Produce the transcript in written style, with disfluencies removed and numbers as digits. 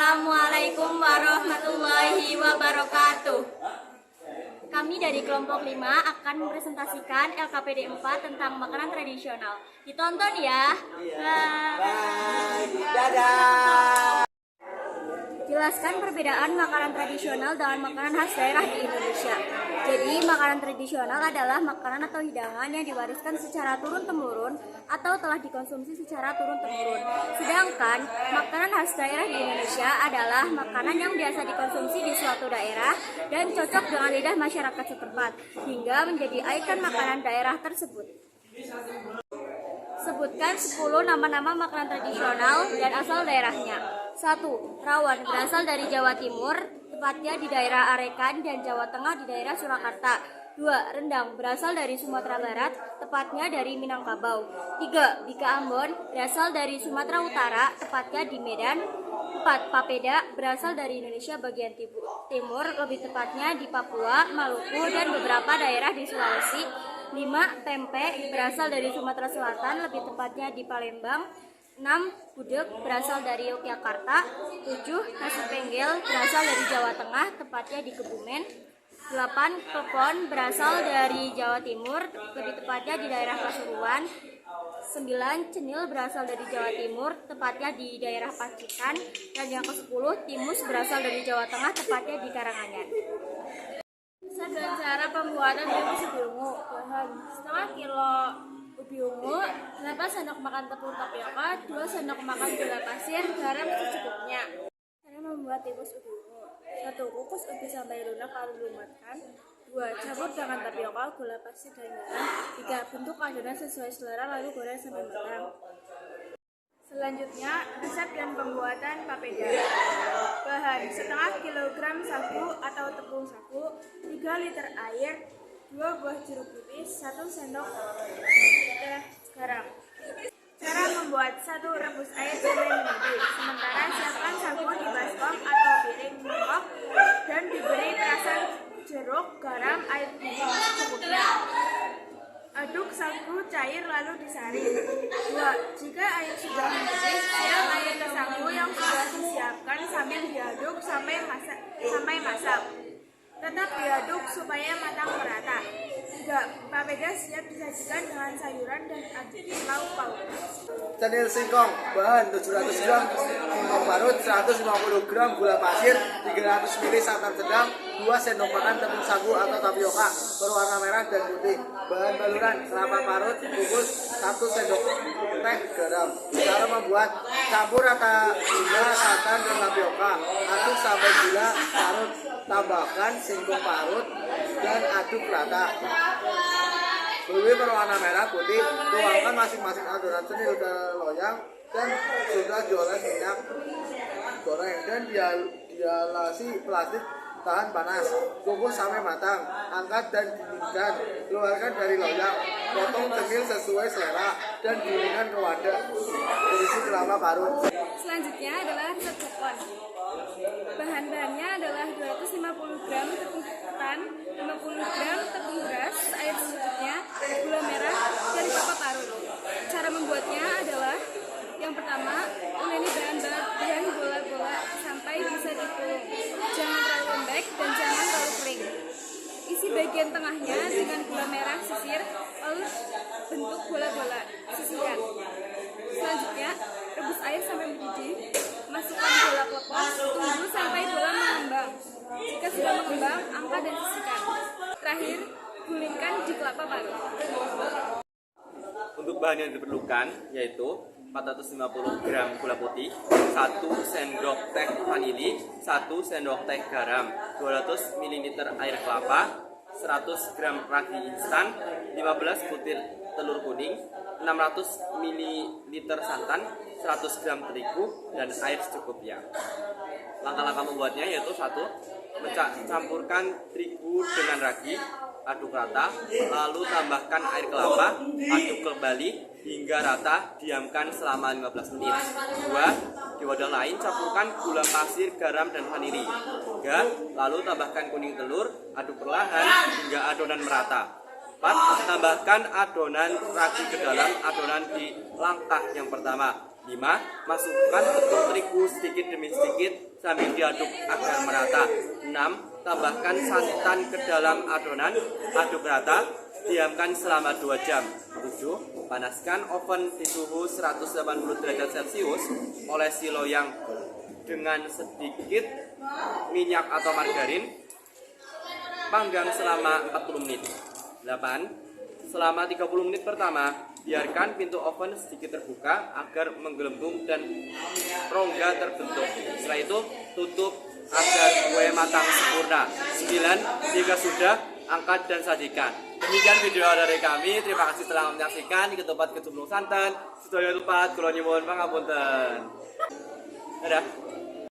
Assalamualaikum warahmatullahi wabarakatuh. Kami dari kelompok 5 akan mempresentasikan LKPD 4 tentang makanan tradisional. Ditonton ya. Dadah. Jelaskan perbedaan makanan tradisional dengan makanan khas daerah di Indonesia. Jadi, makanan tradisional adalah makanan atau hidangan yang diwariskan secara turun-temurun atau telah dikonsumsi secara turun-temurun. Sedangkan, makanan khas daerah di Indonesia adalah makanan yang biasa dikonsumsi di suatu daerah dan cocok dengan lidah masyarakat setempat, hingga menjadi ikon makanan daerah tersebut. Sebutkan 10 nama-nama makanan tradisional dan asal daerahnya. 1. Rawon berasal dari Jawa Timur, tepatnya di daerah Arekan, dan Jawa Tengah di daerah Surakarta. 2. Rendang berasal dari Sumatera Barat, tepatnya dari Minangkabau. 3. Bika Ambon berasal dari Sumatera Utara, tepatnya di Medan. 4. Papeda berasal dari Indonesia bagian timur, lebih tepatnya di Papua, Maluku, dan beberapa daerah di Sulawesi. 5. Tempe berasal dari Sumatera Selatan, lebih tepatnya di Palembang. 6. Gudeg berasal dari Yogyakarta. 7. Nasi penggel berasal dari Jawa Tengah, tepatnya di Kebumen. 8. Klepon berasal dari Jawa Timur, lebih tepatnya di daerah Pasuruan. 9. Cenil berasal dari Jawa Timur, tepatnya di daerah Pacitan. Dan yang ke-10, timus berasal dari Jawa Tengah, tepatnya di Karanganyar. Kisah dan cara pembuatan timus ubi ungu. Bahan: setengah kilo ubi ungu, 8 sendok makan tepung tapioka, 2 sendok makan gula pasir, garam secukupnya. Cara membuat timus ubi ungu: 1. Kukus ubi sampai lunak lalu lumatkan. 2. Campur dengan tapioka, gula pasir, dan garam. 3. Bentuk adonan sesuai selera lalu goreng sampai matang. Selanjutnya, resep dan pembuatan papeda. Bahan: setengah kilogram sagu atau tepung sagu, 3 liter air, 2 buah jeruk nipis, 1 sendok teh garam. Cara membuat: 1. Rebus air sampai mendidih. Sementara siapkan sagu di baskom atau piring mangkok dan diberi perasan jeruk, garam, air dingin secukupnya. Aduk sagu cair lalu disaring. 2. Jika air sudah mendidih, siram air ke sagu yang sudah disiapkan sambil diaduk sampai masak. Tetap diaduk supaya matang merata. 3. Papeda siap disajikan dengan sayuran dan lauk pauk. Cenil singkong, bahan 700 gram singkong parut, 150 gram gula pasir, 300 ml santan sedang, 2 sendok makan tepung sagu atau tapioka berwarna merah dan putih. Bahan baluran: kelapa parut bungkus, 1 sendok teh garam. Cara membuat: campur rata gula, santan, dan tapioka, aduk sampai gula parut, tambahkan singkong parut dan aduk rata. Bumbu berwarna merah putih, tuangkan masing-masing adonan cenil ke loyang dan sudah dioles minyak goreng dan dialasi plastik tahan panas. Kukus sampai matang, angkat dan dinginkan. Keluarkan dari loyang, potong cenil sesuai selera dan gulingkan ke wadah berisi kelapa parut. Selanjutnya adalah resep klepon. Bahan-bahannya adalah 250 gram tepung ketan, 50 gram tepung beras, air secukupnya, gula merah, dan kelapa parut. Cara membuatnya adalah: yang pertama, uleni bahan bola-bola sampai bisa dipulung. Jangan terlalu lembek dan jangan terlalu kering. Isi bagian tengahnya dengan gula merah sisir, lalu bentuk bola-bola, sisihkan. Selanjutnya, rebus air sampai mendidih. Masukkan bola klepon, tunggu sampai bola mengembang. Jika sudah mengembang, angkat dan sisihkan. Terakhir, gulingkan di kelapa parut. Untuk bahan yang diperlukan yaitu 450 gram gula putih, 1 sendok teh vanili, 1 sendok teh garam, 200 ml air kelapa, 100 gram ragi instan, 15 butir telur kuning, 600 ml santan, 100 gram terigu, dan air secukupnya. Langkah-langkah membuatnya yaitu: 1. Campurkan terigu dengan ragi, aduk rata, lalu tambahkan air kelapa, aduk kembali hingga rata, diamkan selama 15 menit. 2. Di wadah lain campurkan gula pasir, garam, dan vanili. 3. Lalu tambahkan kuning telur, aduk perlahan hingga adonan merata. 4. Tambahkan adonan ragi ke dalam adonan di langkah yang pertama. 5. Masukkan tepung terigu sedikit demi sedikit sambil diaduk agar merata. 6. Tambahkan santan ke dalam adonan, aduk rata, diamkan selama 2 jam. 7. Panaskan oven di suhu 180 derajat Celcius, olesi loyang dengan sedikit minyak atau margarin, panggang selama 40 menit. 8. Selama 30 menit pertama, biarkan pintu oven sedikit terbuka agar menggelembung dan rongga terbentuk. Setelah itu, tutup agar kue matang sempurna. 9. Jika sudah, angkat dan sajikan. Demikian video dari kami. Terima kasih telah menyaksikan. Di ketupat kecumplung santan. Sedaya tepat, kula nyuwun pangapunten. Dadah.